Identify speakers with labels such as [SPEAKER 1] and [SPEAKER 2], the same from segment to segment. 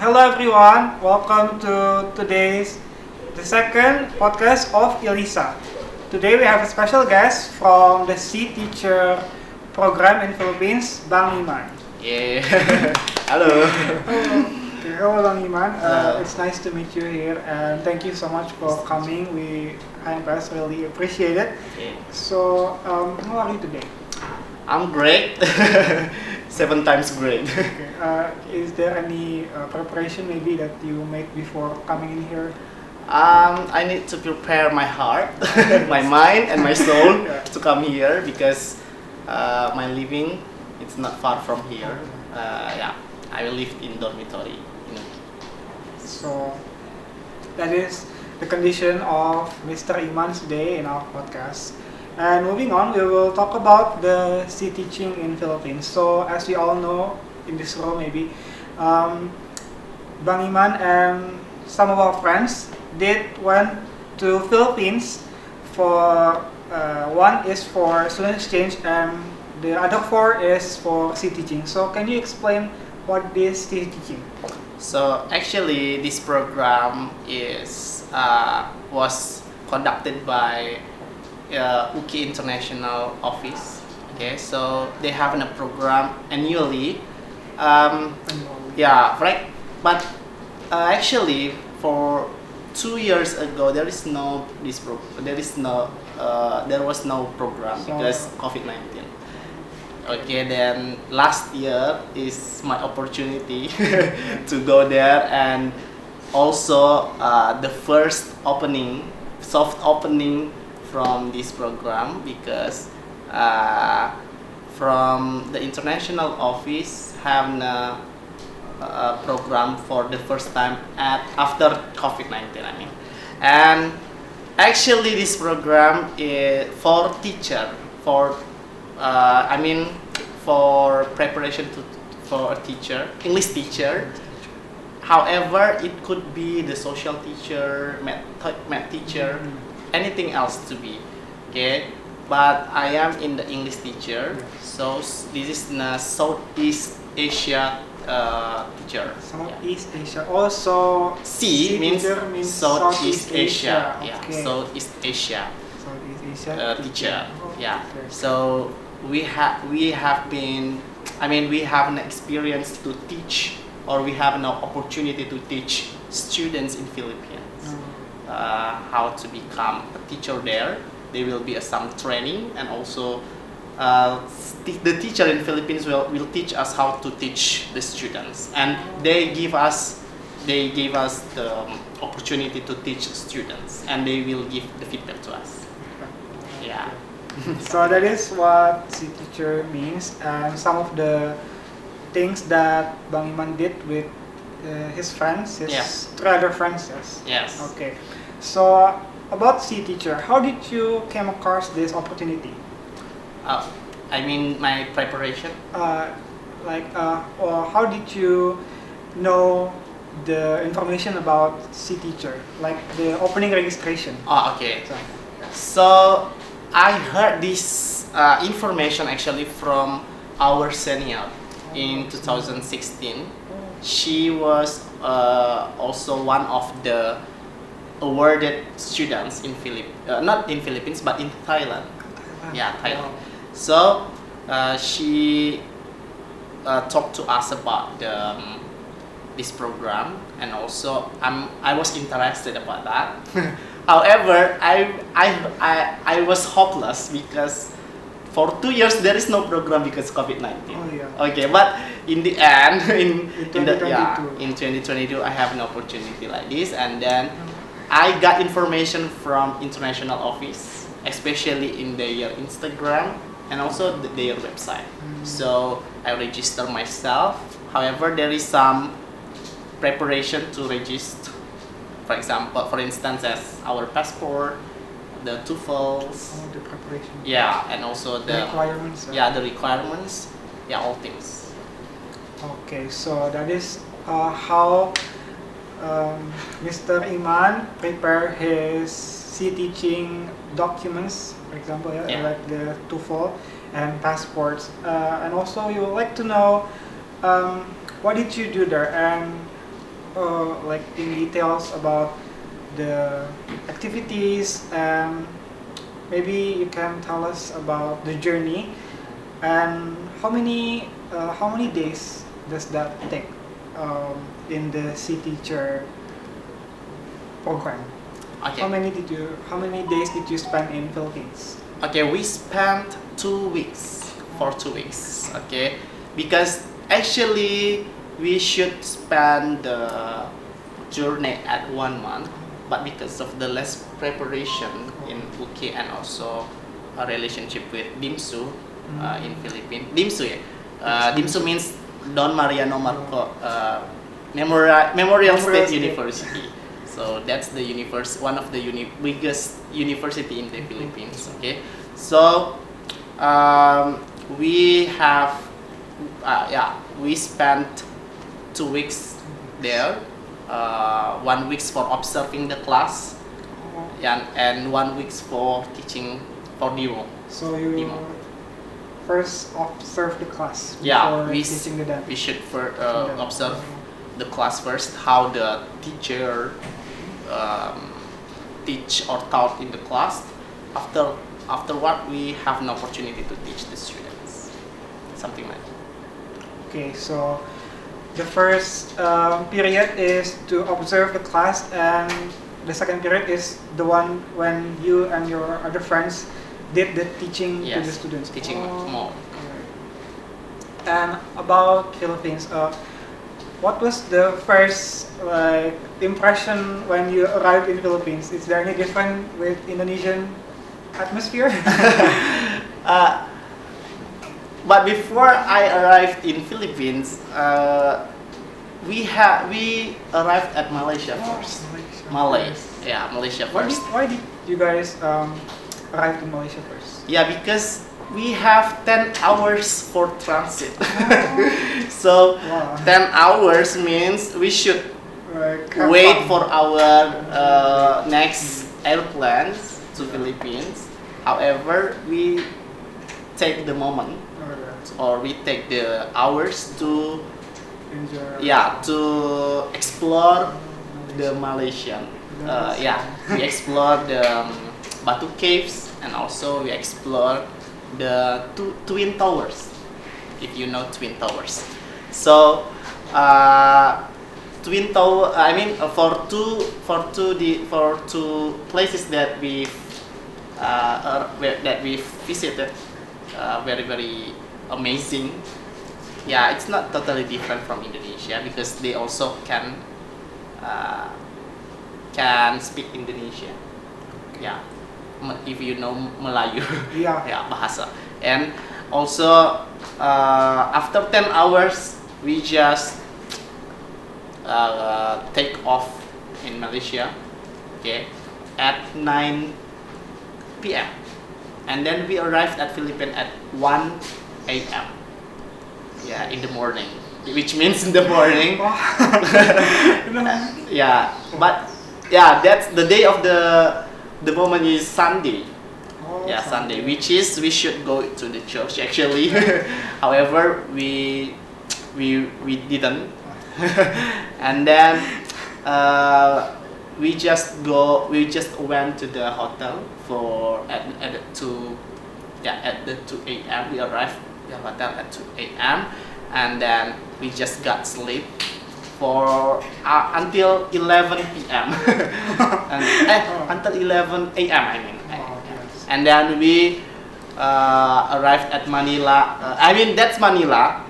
[SPEAKER 1] Hello everyone, welcome to the second podcast of ELESA. Today we have a special guest from the SEA-Teacher program in Philippines, Bang Iman.
[SPEAKER 2] Yeah. Hello.
[SPEAKER 1] Hello Bang Iman,
[SPEAKER 2] Hello.
[SPEAKER 1] it's nice to meet you here and thank you so much for coming. I really appreciate it.
[SPEAKER 2] Yeah.
[SPEAKER 1] So, how are you today?
[SPEAKER 2] I'm great. 7 times great.
[SPEAKER 1] Okay. Is there any preparation maybe that you made before coming in here?
[SPEAKER 2] I need to prepare my heart, my mind, and my soul
[SPEAKER 1] Yeah.
[SPEAKER 2] to come here because my living it's not far from here. Yeah, I will live in dormitory.
[SPEAKER 1] So that is the condition of Mr. Iman today in our podcast. And moving on, we will talk about the SEA teaching in Philippines. So as we all know in this room maybe, Bang Iman and some of our friends went to Philippines for one is for student exchange and the other 4 is for SEA teaching. So can you explain what is SEA teaching?
[SPEAKER 2] So actually, this program was conducted by UKI International Office. Okay, so they have a program annually. Yeah, right. But actually, for 2 years ago, there was no program because COVID-19. Okay, then last year is my opportunity to go there, and also the first soft opening from this program because from the international office have a program for the first time after COVID-19. I mean, and actually this program is for teacher for preparation for a teacher, English teacher. However, it could be the social teacher, math teacher, anything else to be. Okay, but I am in the English teacher, so this is the Southeast Asia teacher.
[SPEAKER 1] Southeast Asia. Also,
[SPEAKER 2] C means Southeast Asia.
[SPEAKER 1] Okay.
[SPEAKER 2] Yeah, Southeast Asia.
[SPEAKER 1] Southeast Asia
[SPEAKER 2] Teacher. Yeah.
[SPEAKER 1] Okay.
[SPEAKER 2] So we have an experience to teach, or we have an opportunity to teach students in Philippines how to become a teacher there. There will be some training, and also the teacher in Philippines will teach us how to teach the students, and they give us the opportunity to teach students, and they will give the feedback to us. Yeah.
[SPEAKER 1] So that is what SEA teacher means, and some of the things that Bang Iman did with his friends, his 3 other friends.
[SPEAKER 2] Yes.
[SPEAKER 1] Okay. So about SEA teacher, how did you came across this opportunity?
[SPEAKER 2] I mean my preparation.
[SPEAKER 1] Or how did you know the information about SEA teacher, like the opening registration?
[SPEAKER 2] Oh, okay. So I heard this information actually from our senior in 2016. She was also one of the awarded students in not in Philippines but in Thailand. Yeah, Thailand. So she talked to us about this program, and also I was interested about that. However, I was hopeless because for 2 years there is no program because COVID-19.
[SPEAKER 1] Oh, yeah.
[SPEAKER 2] Okay, but in the end, in
[SPEAKER 1] 2022,
[SPEAKER 2] I have an opportunity like this, and then I got information from international office, especially in their Instagram and also their website. So I register myself. However, there is some preparation to register. For instance, as our passport, the TOEFLs.
[SPEAKER 1] The preparation.
[SPEAKER 2] Yeah, and also the
[SPEAKER 1] requirements.
[SPEAKER 2] the requirements. Yeah, all things.
[SPEAKER 1] Okay, so that is how Mr. Iman prepare his SEA teaching documents, for example, like the TOEFL and passports. And also, you would like to know what did you do there, and like in details about the activities, and maybe you can tell us about the journey and how many days does that take in the SEA-Teacher program?
[SPEAKER 2] Okay.
[SPEAKER 1] How many days did you spend in Philippines?
[SPEAKER 2] Okay, we spent 2 weeks for 2 weeks. Okay, because actually we should spend the journey at 1 month, but because of the less preparation in UK and also a relationship with DIMSU in Philippines. DIMSU, DIMSU means Don Mariano Marco Memorial State University. So that's the one of the biggest university in the Philippines. Okay, so we have we spent 2 weeks there. 1 week for observing the class, and 1 week for teaching for demo.
[SPEAKER 1] So you first observe the class
[SPEAKER 2] Yeah,
[SPEAKER 1] before teaching the demo.
[SPEAKER 2] we should observe the class first, how the teacher teach or taught in the class. Afterward, we have an opportunity to teach the students, something like that.
[SPEAKER 1] Okay, so the first period is to observe the class, and the second period is the one when you and your other friends did the teaching to the students.
[SPEAKER 2] Teaching more.
[SPEAKER 1] Okay. And about Philippines, what was the first impression when you arrived in Philippines? Is there any different with Indonesian atmosphere?
[SPEAKER 2] But before I arrived in Philippines, we arrived at Malaysia first. Malaysia first.
[SPEAKER 1] Why did you guys arrive in Malaysia first?
[SPEAKER 2] Yeah, because we have 10 hours for transit. So
[SPEAKER 1] Wow.
[SPEAKER 2] 10 hours means we should
[SPEAKER 1] Have
[SPEAKER 2] wait
[SPEAKER 1] fun.
[SPEAKER 2] for our next airplanes to Philippines. However, we take the moment, or we take the hours to to explore the Malaysian. We explore the Batu Caves, and also we explore the Twin Towers, if you know Twin Towers. So Twin Tower, I mean, for two places that we visited, very amazing. Yeah, it's not totally different from Indonesia because they also can speak Indonesia. Yeah, if you know Melayu.
[SPEAKER 1] Yeah.
[SPEAKER 2] Bahasa. And also after 10 hours, we just take off in Malaysia, okay, at 9 p.m. and then we arrived at Philippines at 1 a.m. Yeah, in the morning, which means in the morning. Yeah, but that's the day of the moment is Sunday. Yeah, Sunday, which is we should go to the church actually. However, we didn't. And then we just went to the hotel at the 2 a.m. We arrived the hotel at 2 a.m. and then we just got sleep for until 11 p.m. Until 11 a.m. I mean. And then we arrived at Manila. That's Manila.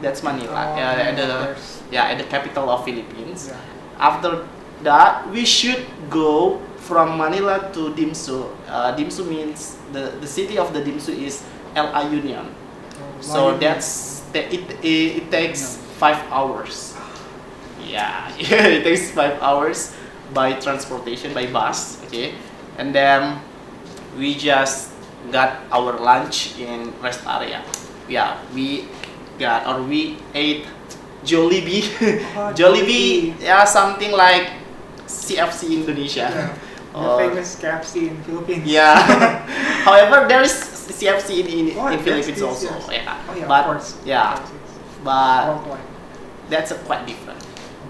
[SPEAKER 2] At the capital of Philippines.
[SPEAKER 1] Yeah.
[SPEAKER 2] After that, we should go from Manila to DIMSU. DIMSU means the city of the DIMSU is La Union. So it takes 5 hours. Yeah, it takes 5 hours by transportation, by bus. Okay, and then we just got our lunch in rest area. Yeah, we ate Jollibee. Jollibee, yeah, something like CFC Indonesia.
[SPEAKER 1] Yeah. The famous KFC in Philippines.
[SPEAKER 2] Yeah. However, there is CFC in Philippines
[SPEAKER 1] yes,
[SPEAKER 2] also.
[SPEAKER 1] yes.
[SPEAKER 2] Yeah.
[SPEAKER 1] Oh, yeah,
[SPEAKER 2] But
[SPEAKER 1] of course.
[SPEAKER 2] yeah,
[SPEAKER 1] Of course, yes.
[SPEAKER 2] but
[SPEAKER 1] Worldwide.
[SPEAKER 2] that's quite different.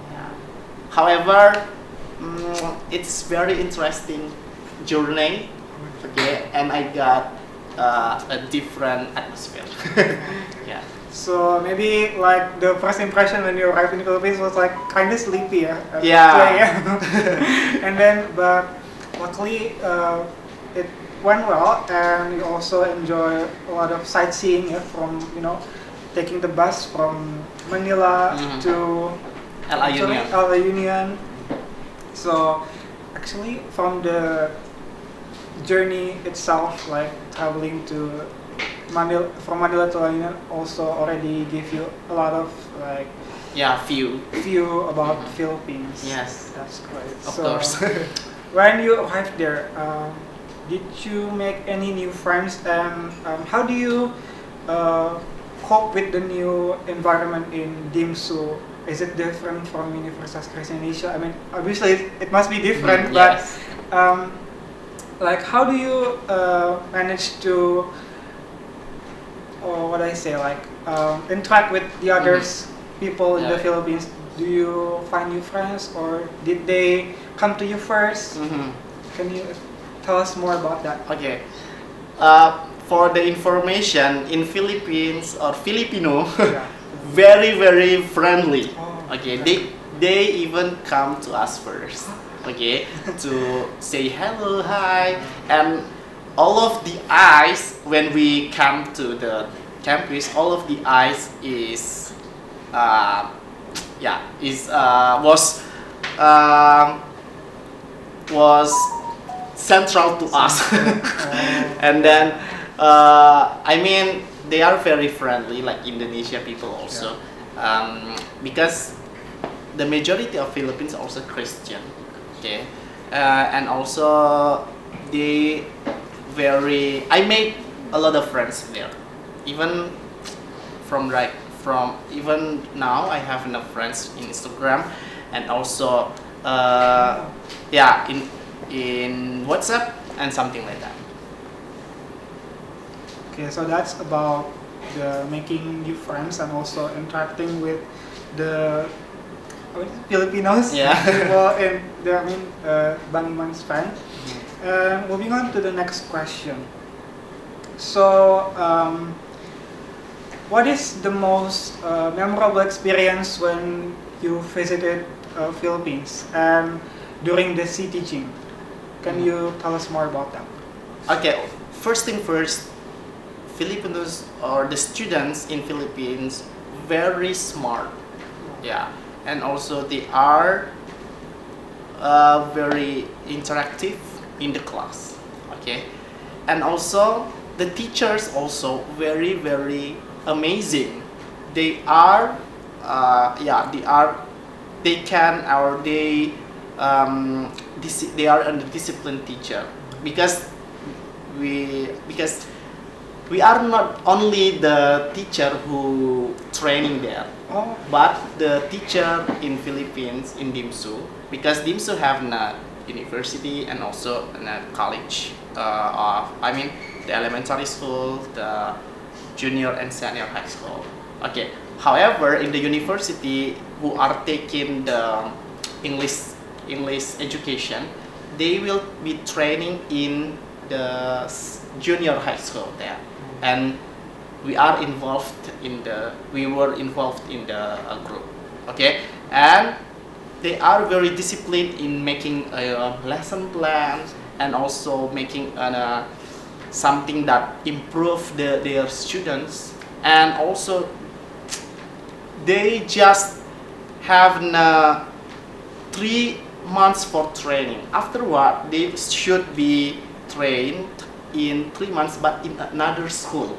[SPEAKER 2] Yeah. However, it's very interesting journey. Okay, and I got a different atmosphere. Yeah.
[SPEAKER 1] So maybe like the first impression when you arrived in the Philippines was like kind of sleepy,
[SPEAKER 2] Yeah.
[SPEAKER 1] And then, but luckily it went well, and you also enjoy a lot of sightseeing, from taking the bus from Manila to
[SPEAKER 2] LA Union.
[SPEAKER 1] LA Union. So actually, from the journey itself, like traveling to from Manila to Union, also already give you a lot of like view about Philippines.
[SPEAKER 2] Yes,
[SPEAKER 1] That's great.
[SPEAKER 2] of course.
[SPEAKER 1] When you arrived there, did you make any new friends, and how do you cope with the new environment in Dimsu? Is it different from Universitas Kristen Indonesia? I mean, obviously it must be different, but
[SPEAKER 2] Yes.
[SPEAKER 1] like how do you manage to, or what I say, like interact with the others people in the
[SPEAKER 2] Yeah.
[SPEAKER 1] Philippines? Do you find new friends, or did they come to you first? Can you tell us more about that?
[SPEAKER 2] Okay. For the information, in Philippines or Filipino,
[SPEAKER 1] Yeah.
[SPEAKER 2] very very friendly.
[SPEAKER 1] Oh,
[SPEAKER 2] Okay, they even come to us first. Okay, to say hello, hi, and all of the eyes when we come to the campus, all of the eyes is was central to us. And then I mean, they are very friendly, like Indonesia people also, because the majority of Philippines are also Christian. Okay, and also they I made a lot of friends there, even from even now I have enough friends in Instagram, and also in WhatsApp and something like that.
[SPEAKER 1] Okay, so that's about the making new friends and also interacting with the Filipinos.
[SPEAKER 2] Yeah.
[SPEAKER 1] Well, in the Bang Iman's fan. Moving on to the next question. So, what is the most memorable experience when you visited Philippines and during the SEA teaching? Can you tell us more about that?
[SPEAKER 2] Okay, first thing first, Filipinos or the students in Philippines very smart. Yeah, and also they are very interactive in the class. Okay, and also the teachers also very very amazing. They are they can or they are a disciplined teacher, because we are not only the teacher who training there, but the teacher in Philippines in Dimsu, because Dimsu have a university and also a college the elementary school, the junior and senior high school. Okay. However, in the university who are taking the English education, they will be training in the junior high school there, and we were involved in the group. Okay, and they are very disciplined in making a lesson plans and also making something that improve their students, and also they just have 3 months for training. Afterward, they should be trained in 3 months, but in another school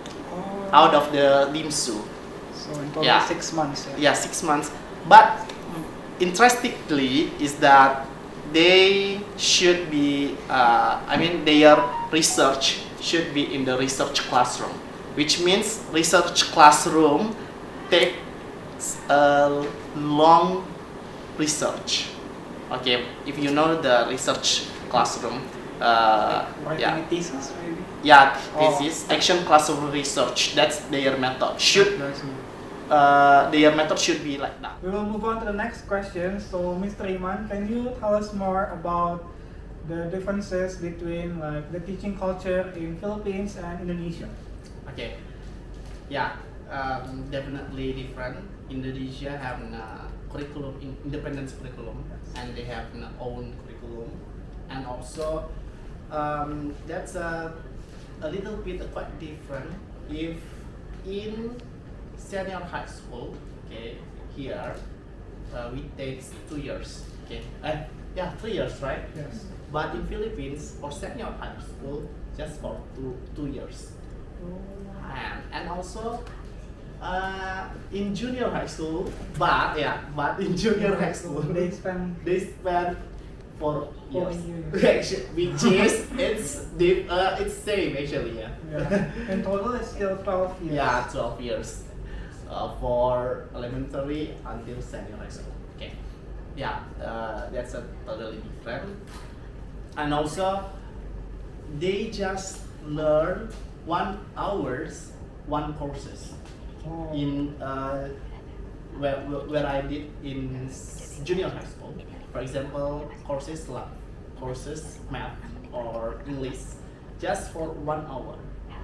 [SPEAKER 2] out of the Dimsu.
[SPEAKER 1] So in total 6 months.
[SPEAKER 2] Yeah, 6 months. But interestingly is that they should be, their research should be in the research classroom, which means research classroom takes a long research. Okay, if you know the research classroom,
[SPEAKER 1] Writing a thesis, maybe?
[SPEAKER 2] yeah, thesis, action classroom research. That's their method. their method should be like that.
[SPEAKER 1] We will move on to the next question. So, Mr. Iman, can you tell us more about the differences between like the teaching culture in Philippines and Indonesia?
[SPEAKER 2] Okay, yeah, definitely different. Indonesia have a curriculum, independent curriculum, and they have an own curriculum, and also that's a little bit quite different. If in senior high school, okay, here we take 2 years, okay, 3 years, right?
[SPEAKER 1] Yes.
[SPEAKER 2] But in Philippines, for senior high school, just for two years. And also in junior high school, but in junior high school
[SPEAKER 1] They spend
[SPEAKER 2] they spend 4
[SPEAKER 1] 4
[SPEAKER 2] years.
[SPEAKER 1] years.
[SPEAKER 2] Actually, which is it's same actually, yeah.
[SPEAKER 1] Yeah. In total, it's still 12 years.
[SPEAKER 2] Yeah, 12 years for elementary until senior high school. Okay, yeah, that's a totally different. And also, they just learn 1 hours, 1 courses
[SPEAKER 1] Oh.
[SPEAKER 2] in where I did in junior high school. For example, courses like math or English, just for 1 hour.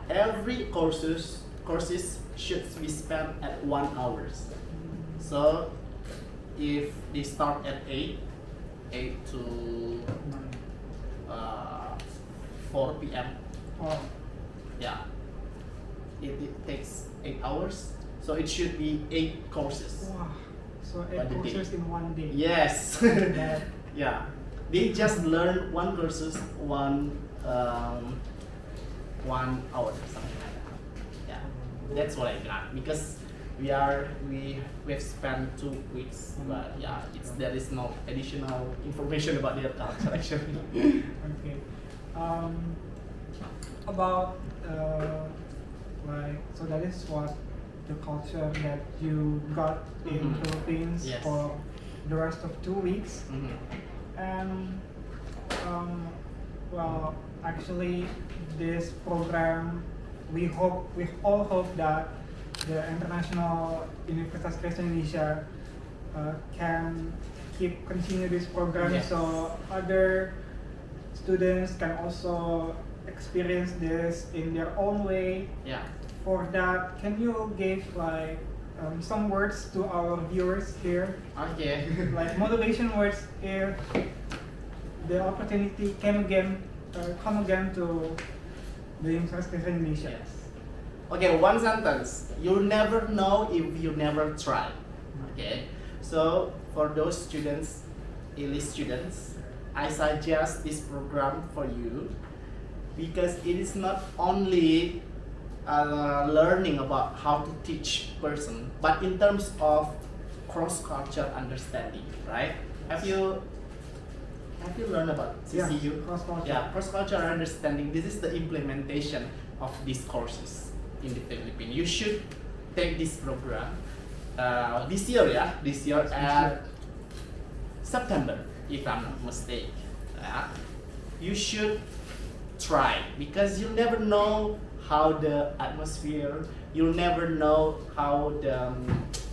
[SPEAKER 2] Every courses should be spent at 1 hours. So if they start at 8 to 4 p.m.
[SPEAKER 1] Oh.
[SPEAKER 2] Yeah, it takes 8 hours, so it should be 8 courses.
[SPEAKER 1] Wow. So
[SPEAKER 2] By
[SPEAKER 1] 8
[SPEAKER 2] the day.
[SPEAKER 1] courses in 1 day.
[SPEAKER 2] Yes.
[SPEAKER 1] That-
[SPEAKER 2] Yeah, they just learn 1 courses 1 hour, something like that. Yeah, that's what I got because we've spent 2 weeks, but yeah, there is no additional information about their culture actually.
[SPEAKER 1] Okay. About so that is what the culture that you got in
[SPEAKER 2] Mhm.
[SPEAKER 1] Philippines
[SPEAKER 2] Yes.
[SPEAKER 1] for the rest of 2 weeks.
[SPEAKER 2] Mhm.
[SPEAKER 1] And well, actually, this program, we all hope that the International Universitas Kristen Indonesia can continue this program,
[SPEAKER 2] Yes.
[SPEAKER 1] so other students can also experience this in their own way.
[SPEAKER 2] Yeah.
[SPEAKER 1] For that, can you give like some words to our viewers here?
[SPEAKER 2] Okay.
[SPEAKER 1] Like motivation words if the opportunity come again to the Universitas Kristen Indonesia.
[SPEAKER 2] Yes. Okay, 1 sentence. You never know if you never try. Okay. So for those students, ELE students, I suggest this program for you because it is not only learning about how to teach person, but in terms of cross-culture understanding, right? Have you learned about CCU?
[SPEAKER 1] Cross-culture.
[SPEAKER 2] Yeah, cross-culture understanding. This is the implementation of these courses in the Philippines. You should take this program this year at September, if I'm not mistaken. You should try because you never know how the atmosphere. You'll never know how the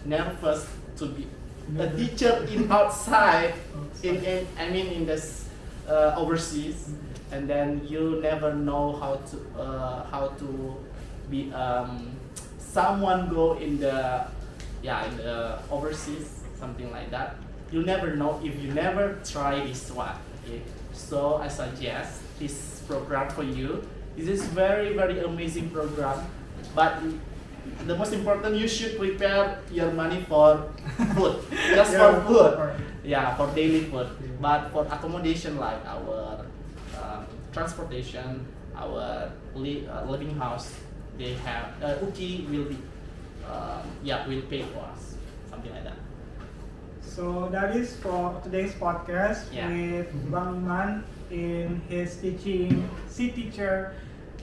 [SPEAKER 2] nervous to be a teacher in outside in this overseas, and then you never know how to be someone go in the overseas, something like that. You never know if you never try this one. Okay, so I suggest this program for you. This is very amazing program, but the most important, you should prepare your money for food, just for food. Yeah, for daily food. But for accommodation like our transportation, our living house, they have Uki will be will pay for us, something like that.
[SPEAKER 1] So that is for today's podcast
[SPEAKER 2] Yeah.
[SPEAKER 1] with Bang Iman in his teaching SEA-Teacher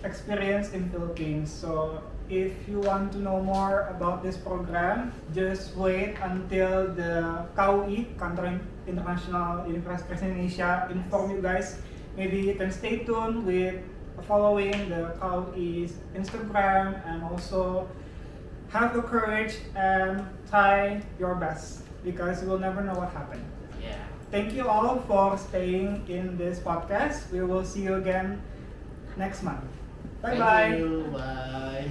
[SPEAKER 1] experience in Philippines. So if you want to know more about this program, just wait until the KUI, Kantor International Universitas Kristen Indonesia, inform you guys. Maybe you can stay tuned with following the KUI's Instagram and also have the courage and try your best because you will never know what happened.
[SPEAKER 2] Yeah.
[SPEAKER 1] Thank you all for staying in this podcast. We will see you again next month. Bye bye.
[SPEAKER 2] Thank you. Bye.